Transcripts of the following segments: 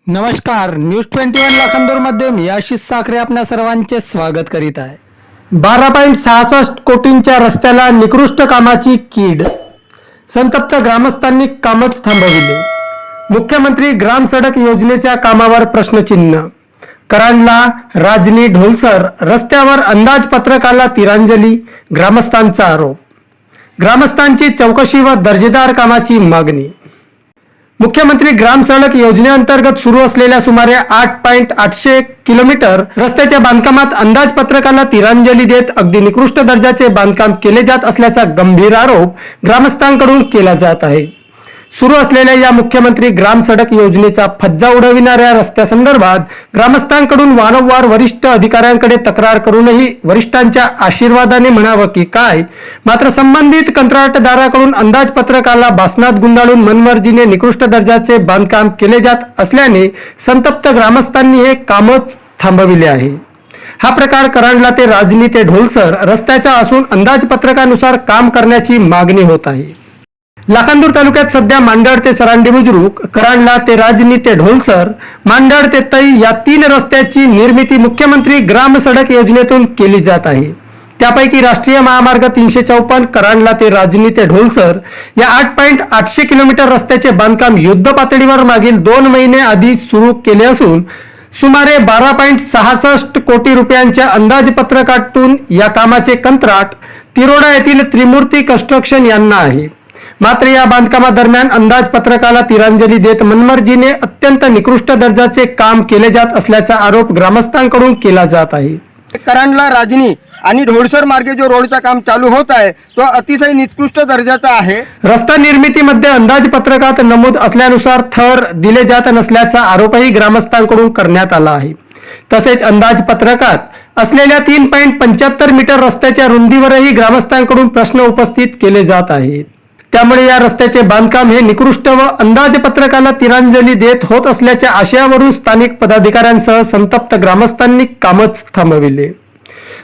नमस्कार, न्यूज 21 लाखांदूरमध्ये मी आशिष साखरे आपल्या सर्वांचे स्वागत करीत आहे. 12.66 कोटींच्या रस्त्याला निकृष्ट कामाची कीड. संतप्त ग्रामस्थांनी कामच थांबविले. मुख्यमंत्री ग्राम सडक योजनेच्या कामावर प्रश्नचिन्ह. कराडला राजनी ढोलसर रस्त्यावर अंदाजपत्रकाला तिरांजली, ग्रामस्थांचा आरोप. ग्रामस्थांची चौकशी व दर्जेदार कामाची मागणी. मुख्यमंत्री ग्राम सडक योजनेअंतर्गत सुरू असलेल्या सुमारे 8.800 किलोमीटर रस्त्याच्या बांधकामात अंदाजपत्रकाला तिरांजली देत अगदी निकृष्ट दर्जाचे बांधकाम केले जात असल्याचा गंभीर आरोप ग्रामस्थांकडून केला जात आहे. सुरू असलेल्या या मुख्यमंत्री ग्राम सडक योजनेचा फज्जा उडविणाऱ्या रस्त्यासंदर्भात ग्रामस्थांकडून वारंवार वरिष्ठ अधिकाऱ्यांकडे तक्रार करूनही वरिष्ठांच्या आशीर्वादाने म्हणावं की काय, मात्र संबंधित कंत्राटदाराकडून अंदाजपत्रकाला बासनात गुंडाळून मनमर्जीने निकृष्ट दर्जाचे बांधकाम केले जात असल्याने संतप्त ग्रामस्थांनी हे कामच थांबविले आहे. हा प्रकार कराडला ते राजनी ते ढोलसर रस्त्याचा असून अंदाजपत्रकानुसार काम करण्याची मागणी होत आहे. लाखांदूर तालुक्यात सध्या मांडळ ते सरांडी बुजुर्ग, कराडला ते राजनी ते ढोलसर, मांडळ ते तई या 3 रस्त्याची निर्मिती मुख्यमंत्री ग्राम सडक योजनेतून केली जात आहे. त्यापैकी राष्ट्रीय महामार्ग 354 कराडला ते राजनी ते ढोलसर या 8.800 किलोमीटर रस्त्याचे बांधकाम युद्ध पातळीवर मागील 2 महिने आधी सुरू केले असून सुमारे 12.66 कोटी रुपयांच्या अंदाजपत्रकातून या कामाचे कंत्राट तिरोडा येथील त्रिमूर्ती कन्स्ट्रक्शन यांना आहे. मात्र या बांधकामादरम्यान अंदाजपत्रकाला तिरांजली देत मनमर्जीने अत्यंत निकृष्ट दर्जाचे काम केले जात असल्याचा आरोप ग्रामस्थांकडून केला जात आहे. कराडला राजनी आणि ढोलसर मार्गे जो रोडचा काम चालू होत आहे तो अतिशय निकृष्ट दर्जाचा आहे. रस्ता निर्मितीमध्ये अंदाजपत्रकात नमूद असल्यानुसार थर दिले जात नसल्याचा आरोपही ग्रामस्थांकडून करण्यात आला आहे. तसेच अंदाजपत्रकात असलेल्या 3.75 मीटर रस्त्याच्या रुंदीवरही ग्रामस्थांकडून प्रश्न उपस्थित केले जात आहेत. त्यामुळे या रस्त्याचे बांधकाम हे निकृष्ट व अंदाजपत्रकाला तिरांजली देत होत असल्याच्या आशयावरून स्थानिक पदाधिकाऱ्यांसह संतप्त ग्रामस्थांनी कामच थांबविले.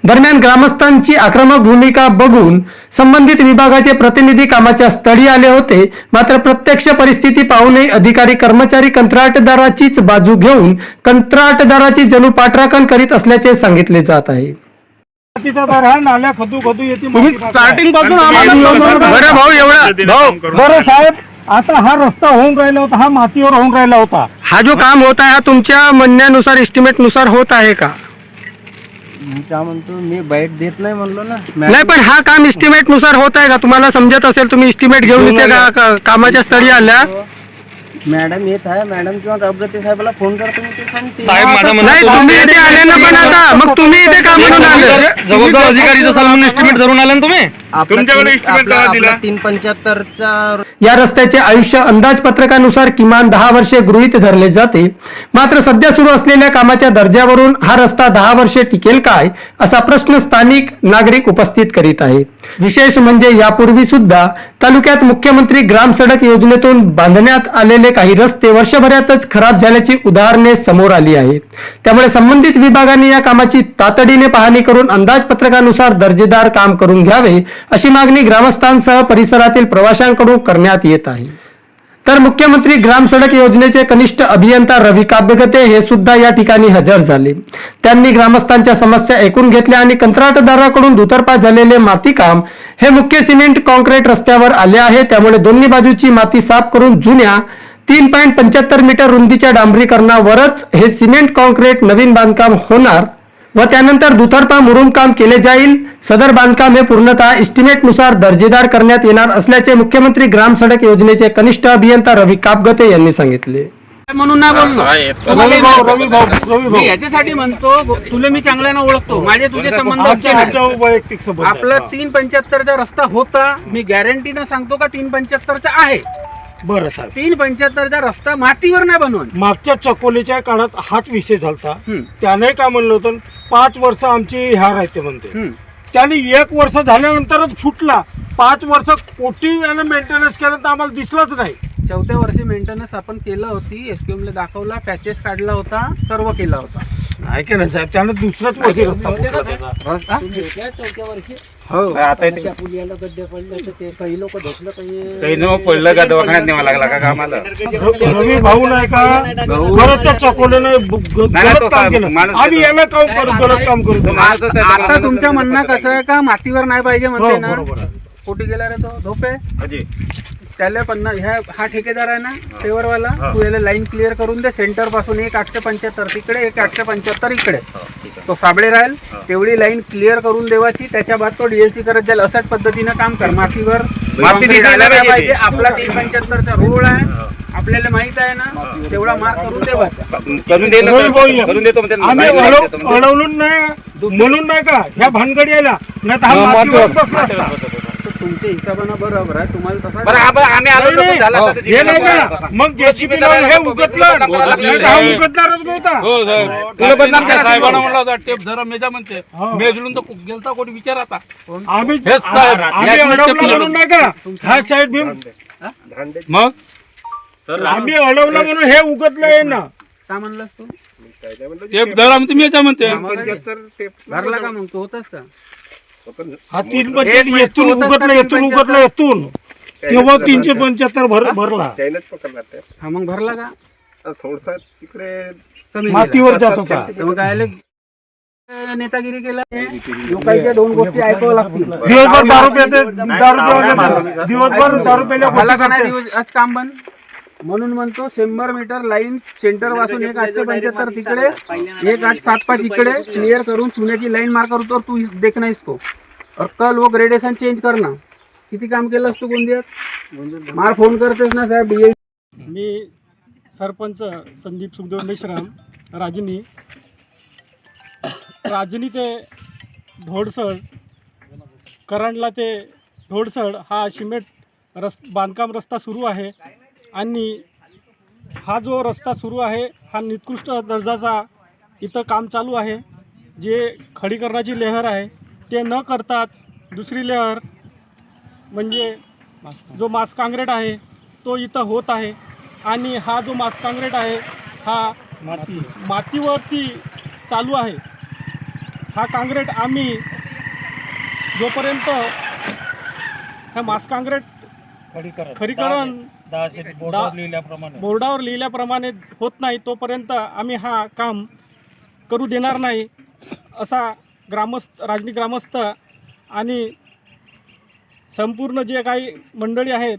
दरम्यान ग्रामस्थांची आक्रमक भूमिका बघून संबंधित विभागाचे प्रतिनिधी कामाच्या स्थळी आले होते. मात्र प्रत्यक्ष परिस्थिती पाहूनही अधिकारी कर्मचारी कंत्राटदाराचीच बाजू घेऊन कंत्राटदाराची जणू पाठराखण करीत असल्याचे सांगितले जात आहे. स्टार्टिंग पासून बरं भाऊ, एवढा बरं साहेब, आता हा रस्ता होऊन राहिला होता, हा मातीवर होऊन राहिला होता. हा जो काम होत आहे हा तुमच्या म्हणण्यानुसार एस्टिमेट नुसार होत आहे का? मी काय म्हणतो, मी बाईट देत नाही म्हणलो ना. नाही, पण हा काम एस्टिमेट नुसार होत आहे का? तुम्हाला समजत असेल, तुम्ही एस्टिमेट घेऊन इथे कामाच्या स्थळी आल्या. मॅडम येत आहे, मॅडम किंवा रबरते साहेबाला फोन करतो, मी ते सांगते. नाही, तुम्ही इथे आले ना, पण आता मग तुम्ही इथे का म्हणून आले? जबाबदार अधिकारीचं सलमान एस्टिमेट धरून आले ना तुम्ही. तुमच्याकडे 375चा या रस्त्याचे आयुष्य अंदाजपत्रकानुसार किमान 10 वर्षे गृहीत धरले जाते. मात्र सध्या सुरू असलेल्या कामाच्या दर्जावरून हा रस्ता 10 वर्षे टिकेल काय, असा प्रश्न स्थानिक नागरिक उपस्थित करीत आहेत. विशेष म्हणजे यापूर्वी सुद्धा तालुक्यात मुख्यमंत्री ग्राम सडक योजनेतून बांधण्यात आलेले काही रस्ते वर्षभरातच खराब झाल्याची उदाहरणे समोर आली आहेत. त्यामुळे संबंधित विभागाने या कामाची तातडीने पाहणी करून अंदाजपत्रकानुसार दर्जेदार काम करून घ्यावे, अशी मागणी ग्रामस्थांसह परिसरातील प्रवाशांकडून करण्यात येत आहे. तर मुख्यमंत्री ग्राम सडक योजनेचे कनिष्ठ अभियंता रवी काब्यगते हे सुद्धा या ठिकाणी हजर झाले. त्यांनी ग्रामस्थांच्या समस्या ऐकून घेतल्या आणि कंत्राटदाराकडून दुतर्फा झालेले मातीकाम हे मुख्य सिमेंट कॉन्क्रीट रस्त्यावर आले आहे. त्यामुळे दोन्ही बाजूची माती साफ करून जुन्या 3.75 मीटर रुंदीच्या डांबरीकरणावरच हे सिमेंट कॉन्क्रीट नवीन बांधकाम होणार व त्यानंतर दुतर्फा मुरुम काम केले जाईल. सदर बांधकाम हे पूर्णतः एस्टिमेट नुसार दर्जेदार करण्यात येणार असल्याचे मुख्यमंत्री ग्राम सडक योजनेचे कनिष्ठ अभियंता रवी कापगते यांनी सांगितले. म्हणून नाही बोललो, रवी मी याच्यासाठी म्हणतो, तुला मी चांगल्यानं ओळखतो, माझे तुझे संबंध वैयक्तिक संबंध. आपला 375चा रस्ता होता, मी गॅरंटीनं सांगतो का 375चा आहे. बरं साहेब, 375चा रस्ता मातीवर नाही बनवून. मागच्या चकोलीच्या काळात हाच विषय झालता. त्याने काय म्हणलं होतं, 5 वर्ष आमची ह्या राहते म्हणते. त्याने 1 वर्ष झाल्यानंतरच फुटला. 5 वर्ष कोटी याने मेंटेनन्स केलं तर आम्हाला दिसलंच नाही. 4थ्या वर्षी मेंटेनन्स आपण केलं होती, SQM ला दाखवला, पॅचेस काढला होता, सर्व केला होता. नाही की नाही साहेब, त्यानं दुसऱ्याच वर्षी रस्ता फुटला त्याचा. हो आता इथे काही न पडलं का दवाखान्यात न्यावं लागला का कामाला? रवी भाऊ नाही का खरंच त्या चकोल्याने गलत काम केलं. आम्ही याला काम करू, गलत काम करू. आता तुमचं म्हणणं कसं आहे का मातीवर नाही पाहिजे म्हणते हो, ना. बरोबर आहे. कुठे गेला रे तो झोपे त्याला 50 हा ठेकेदार आहे ना फेवरवाला, तू याला लाईन क्लिअर करून दे सेंटर पासून 1,875 तिकडे 1,875 इकडे. तो साबळे राहील तेवढी लाईन क्लिअर करून देवाची, त्याच्या बाद तो डीएलसी करत जाईल. अशाच पद्धतीनं काम कर. मातीवर माती दिसायला पाहिजे. आपला 375चा रोड आहे, आपल्याला माहित आहे ना, तेवढा मार्क करून देवाचा. करून देईल रवी भाऊ या. करून देतो म्हणते. आम्ही अडवून नाही म्हणून नाही का ह्या भानगडी यायला, नाही तर हा मातीवर बसला असता. तर तुमच्या हिशोबानं बरोबर आहे, तुम्हाला तसा बरं आम्ही आलो नाही, तर झाला असता ते हे नाही जीपीला का मग जेसीबी हे उगतलं, नाही तर हा उगतणारच नव्हता. तुला बदनाम केला साहेबांना म्हणलं होता टेप जरा मेजा म्हणते मेजलून तर गेलता कोणी विचार आता आम्ही हेच साहेब. आम्ही अडवलं म्हणून नाही का हा साईड भीम मग आम्ही अडवलं म्हणून हे उगतलं आहे ना. का म्हणलास तू? टेप जरा म्हणते मेजा म्हणते भरला का मग तू होतास का? हा 375 येथून उगतलं, येथून उगतलं, येथून तेव्हा 375 भरला. हा मग भरला का? थोडसा तिकडे कमी मातीवर जात होता. गेला. मग काय नेतागिरी केला. लोकांच्या 2 गोष्टी ऐकावं लागतील. दिवसभर दारू पेते, दिवसभर दारू झाला का नाही पेल्या. दिवस आज काम बंद म्हणून म्हणतो 100 मीटर लाईन सेंटर पासून 1,875 तिकडे 1,875 इकडे क्लियर करून चुन्याची लाईन मार्क करू. तर तू देखना इसको और कल वो ग्रेडेशन चेंज करना. किती काम केलंस तू गोंदियात? मार फोन करतेस ना साहेब DA. मी सरपंच संदीप सुखदेव मेश्राम राजनी ते ढोडसळ, करंडला ते ढोडसळ हा सिमेंट बांधकाम रस्ता सुरू आहे. आणि हा जो रस्ता सुरू आहे हा निकृष्ट दर्जाचा इथं काम चालू आहे. जे खडीकरणाची लेहर आहे ते न करताच दुसरी लेहर म्हणजे जो मास काँक्रीट आहे तो इथं होत आहे. आणि हा जो मास काँक्रीट आहे हा मातीवरती चालू आहे. हा काँक्रीट आम्ही जोपर्यंत हा मास काँक्रीट खडीकरण बोर्डावर लिहिल्याप्रमाणे होत नाही तोपर्यंत आम्ही हा काम करू देणार नाही, असा राजनी ग्रामस्थ आणि संपूर्ण जे काही मंडळी आहेत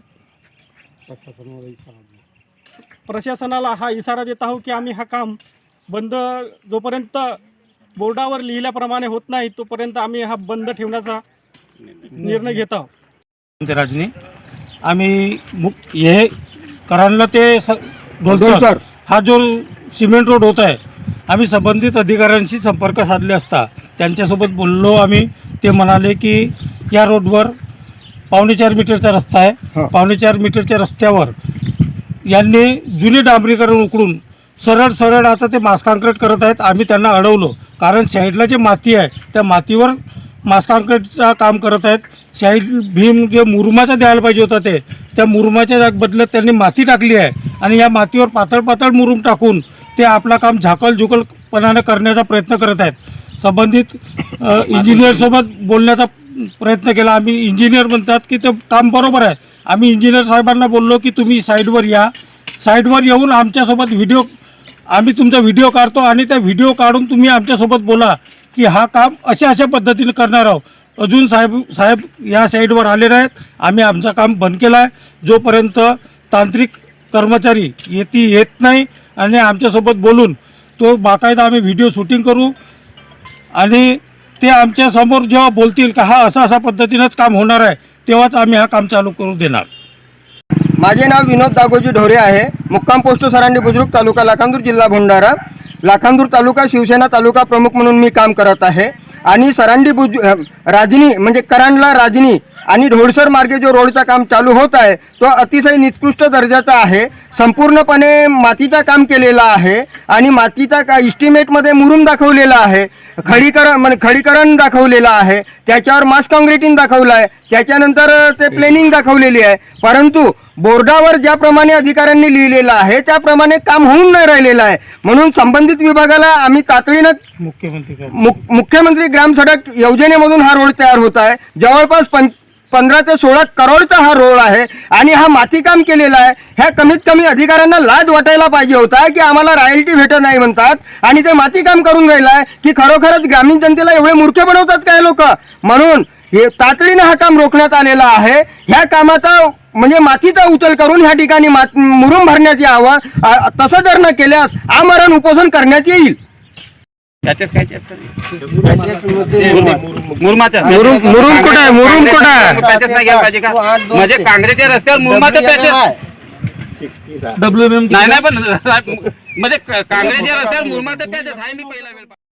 प्रशासनाला हा इशारा देत आहोत की आम्ही हा काम बंद जोपर्यंत बोर्डावर लिहिल्याप्रमाणे होत नाही तोपर्यंत आम्ही हा बंद ठेवण्याचा निर्णय घेत आहोत. राजनी आम्ही हे कराडला ते ढोलसर हा जो सिमेंट रोड होत आहे, आम्ही संबंधित अधिकाऱ्यांशी संपर्क साधले असता त्यांच्यासोबत बोललो आम्ही. ते म्हणाले की या रोडवर 4.25 मीटरचा रस्ता आहे. 4.25 मीटरच्या रस्त्यावर यांनी जुनी डांबरीकरण उकळून सरळ आता ते मास काँक्रीट करत आहेत. आम्ही त्यांना अडवलो कारण साईडला जे माती आहे त्या मातीवर मास काँक्रीटचं काम करत आहेत. साईड भीम जे मुरुमाचा द्यायला पाहिजे होता त्या मुरुमाच्या बदल्यात त्यांनी माती टाकली आहे. आणि या मातीवर पातळ मुरुम टाकून ते आपला काम झाकलझुकलपणानं करण्याचा प्रयत्न करत आहेत. संबंधित इंजिनियरसोबत बोलण्याचा प्रयत्न केला. आम्ही इंजिनियर म्हणतात की ते काम बरोबर आहे. आम्ही इंजिनियर साहेबांना बोललो की तुम्ही साईडवर या, साईडवर येऊन आमच्यासोबत आम्ही तुमचा व्हिडिओ काढतो आणि त्या व्हिडिओ काढून तुम्ही आमच्यासोबत बोला की हा काम अशा पद्धतीने करणार आहोत. अजून साहेब या साईडवर आले नाहीत. आम्ही आमचं काम बंद केलं आहे. जोपर्यंत तांत्रिक कर्मचारी येत नाही आणि आमच्यासोबत बोलून तो बाकायदा आम्ही व्हिडिओ शूटिंग करू आणि ते आमच्यासमोर जेव्हा बोलतील का हा असा पद्धतीनंच काम होणार आहे तेव्हाच आम्ही हा काम चालू करू देणार. माझे नाव विनोद दागोजी ढोरे आहे. मुक्काम पोस्ट सरांडी बुजुर्ग, तालुका लाखांदूर, जिल्हा भंडारा. लाखांदूर तालुका शिवसेना तालुका प्रमुख म्हणून मी काम करत आहे. आणि सरांडी राजनी म्हणजे कराडला राजनी आणि ढोडसर मार्गे जो रोडचा काम चालू होत आहे तो अतिशय निकृष्ट दर्जाचा आहे. संपूर्णपणे मातीचा काम केलेला आहे आणि मातीचा इस्टिमेटमध्ये मुरुम दाखवलेला आहे, खडीकरण दाखवलेलं आहे, त्याच्यावर मास काँक्रीटिंग दाखवलं आहे, त्याच्यानंतर ते प्लेनिंग दाखवलेली आहे. परंतु बोर्डावर ज्याप्रमाणे अधिकाऱ्यांनी लिहिलेलं आहे त्याप्रमाणे काम होऊन नाही राहिलेलं आहे. म्हणून संबंधित विभागाला आम्ही तातडीनं मुख्यमंत्री ग्राम सडक योजनेमधून हा रोड तयार होत आहे. जवळपास 15 ते 16 करोडचा हा रोड आहे आणि हा मातीकाम केलेला आहे. ह्या कमीत कमी अधिकाऱ्यांना लाज वाटायला पाहिजे होता की आम्हाला रॉयल्टी भेटत नाही म्हणतात आणि ते मातीकाम करून राहिलं आहे की खरोखरच ग्रामीण जनतेला एवढे मूर्ख बनवतात काय लोक. म्हणून हे तातडीनं हा काम रोखण्यात आलेला आहे. ह्या कामाचा म्हणजे मातीचा उचल करून ह्या ठिकाणी मुरुम भरण्यात यावं. तसं जर न केल्यास आमरण उपोषण करण्यात येईल. मुरुमाच्या मुरुम कुठं आहे? मुरुम कुठं आहे? पॅचेस नाही घ्यायला पाहिजे का? म्हणजे काँग्रेसच्या रस्त्यावर मुरुमाचे पॅचेस नाही पण म्हणजे काँग्रेसच्या रस्त्यावर मुरुमाचे पॅचेस आहे. मी पहिला वेळ